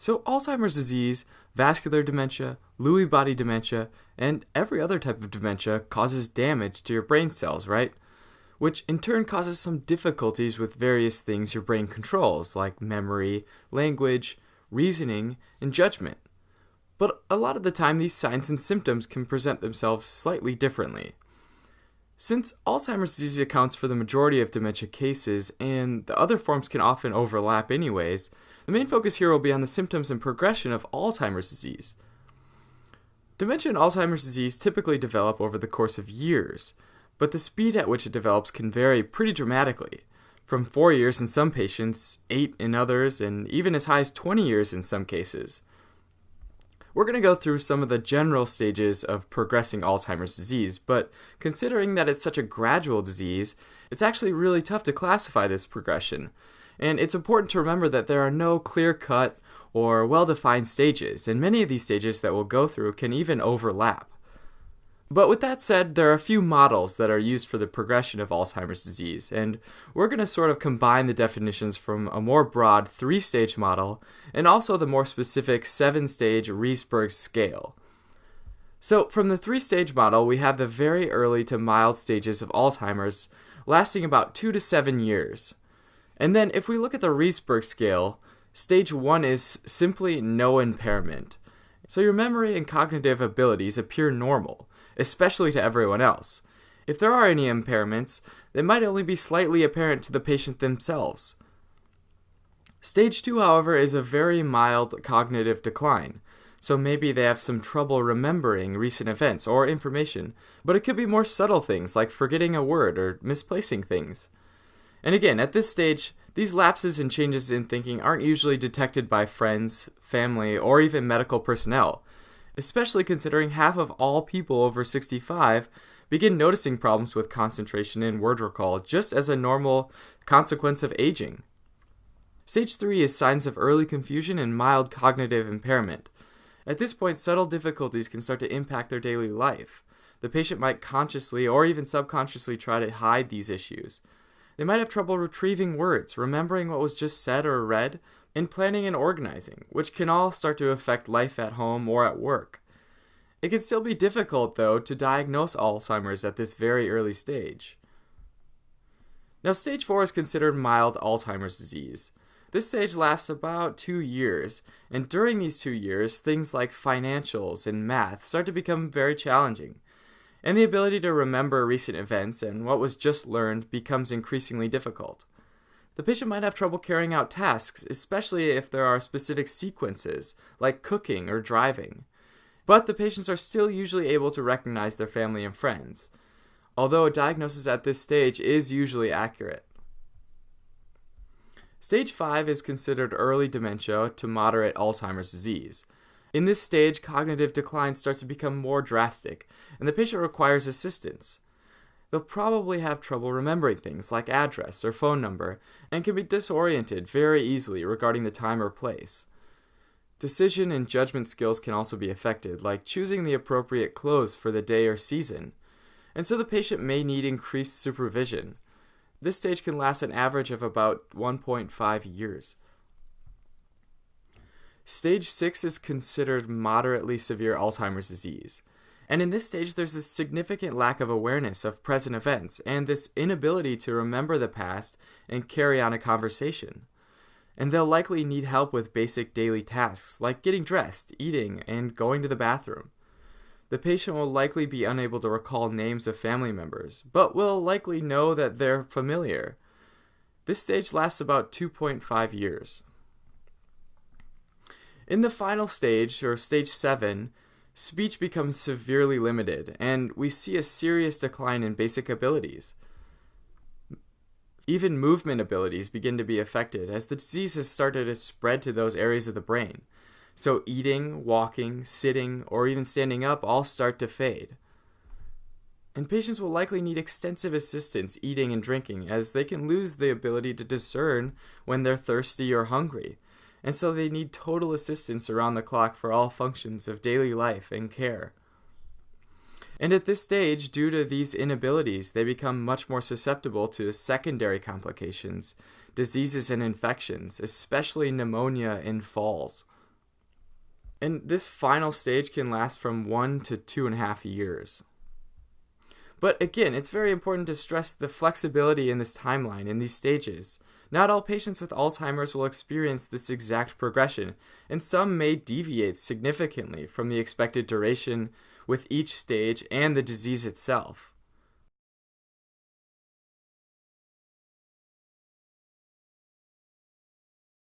So Alzheimer's disease, vascular dementia, Lewy body dementia, and every other type of dementia causes damage to your brain cells, right? Which in turn causes some difficulties with various things your brain controls, like memory, language, reasoning, and judgment. But a lot of the time, these signs and symptoms can present themselves slightly differently. Since Alzheimer's disease accounts for the majority of dementia cases, and the other forms can often overlap anyways, the main focus here will be on the symptoms and progression of Alzheimer's disease. Dementia and Alzheimer's disease typically develop over the course of years, but the speed at which it develops can vary pretty dramatically, from 4 years in some patients, 8 in others, and even as high as 20 years in some cases. We're going to go through some of the general stages of progressing Alzheimer's disease, but considering that it's such a gradual disease, it's actually really tough to classify this progression. And it's important to remember that there are no clear-cut or well-defined stages, and many of these stages that we'll go through can even overlap. But with that said, there are a few models that are used for the progression of Alzheimer's disease, and we're going to sort of combine the definitions from a more broad 3-stage model and also the more specific 7-stage Reisberg scale. So from the 3-stage model, we have the very early to mild stages of Alzheimer's lasting about 2 to 7 years. And then if we look at the Reisberg scale, stage 1 is simply no impairment. So your memory and cognitive abilities appear normal, especially to everyone else. If there are any impairments, they might only be slightly apparent to the patient themselves. Stage 2, however, is a very mild cognitive decline. So maybe they have some trouble remembering recent events or information, but it could be more subtle things like forgetting a word or misplacing things. And again, at this stage, these lapses and changes in thinking aren't usually detected by friends, family, or even medical personnel, especially considering half of all people over 65 begin noticing problems with concentration and word recall just as a normal consequence of aging. Stage 3 is signs of early confusion and mild cognitive impairment. At this point, subtle difficulties can start to impact their daily life. The patient might consciously or even subconsciously try to hide these issues. They might have trouble retrieving words, remembering what was just said or read, and planning and organizing, which can all start to affect life at home or at work. It can still be difficult, though, to diagnose Alzheimer's at this very early stage. Now, stage 4 is considered mild Alzheimer's disease. This stage lasts about 2 years, and during these 2 years, things like financials and math start to become very challenging. And the ability to remember recent events and what was just learned becomes increasingly difficult. The patient might have trouble carrying out tasks, especially if there are specific sequences, like cooking or driving. But the patients are still usually able to recognize their family and friends, although a diagnosis at this stage is usually accurate. Stage 5 is considered early dementia to moderate Alzheimer's disease. In this stage, cognitive decline starts to become more drastic, and the patient requires assistance. They'll probably have trouble remembering things like address or phone number, and can be disoriented very easily regarding the time or place. Decision and judgment skills can also be affected, like choosing the appropriate clothes for the day or season, and so the patient may need increased supervision. This stage can last an average of about 1.5 years. Stage 6 is considered moderately severe Alzheimer's disease. And in this stage, there's a significant lack of awareness of present events and this inability to remember the past and carry on a conversation. And they'll likely need help with basic daily tasks like getting dressed, eating, and going to the bathroom. The patient will likely be unable to recall names of family members, but will likely know that they're familiar. This stage lasts about 2.5 years. In the final stage, or stage 7, speech becomes severely limited, and we see a serious decline in basic abilities. Even movement abilities begin to be affected as the disease has started to spread to those areas of the brain. So eating, walking, sitting, or even standing up all start to fade. And patients will likely need extensive assistance eating and drinking as they can lose the ability to discern when they're thirsty or hungry. And so they need total assistance around the clock for all functions of daily life and care. And at this stage, due to these inabilities, they become much more susceptible to secondary complications, diseases and infections, especially pneumonia and falls. And this final stage can last from 1 to 2.5 years. But again, it's very important to stress the flexibility in this timeline in these stages. Not all patients with Alzheimer's will experience this exact progression, and some may deviate significantly from the expected duration with each stage and the disease itself.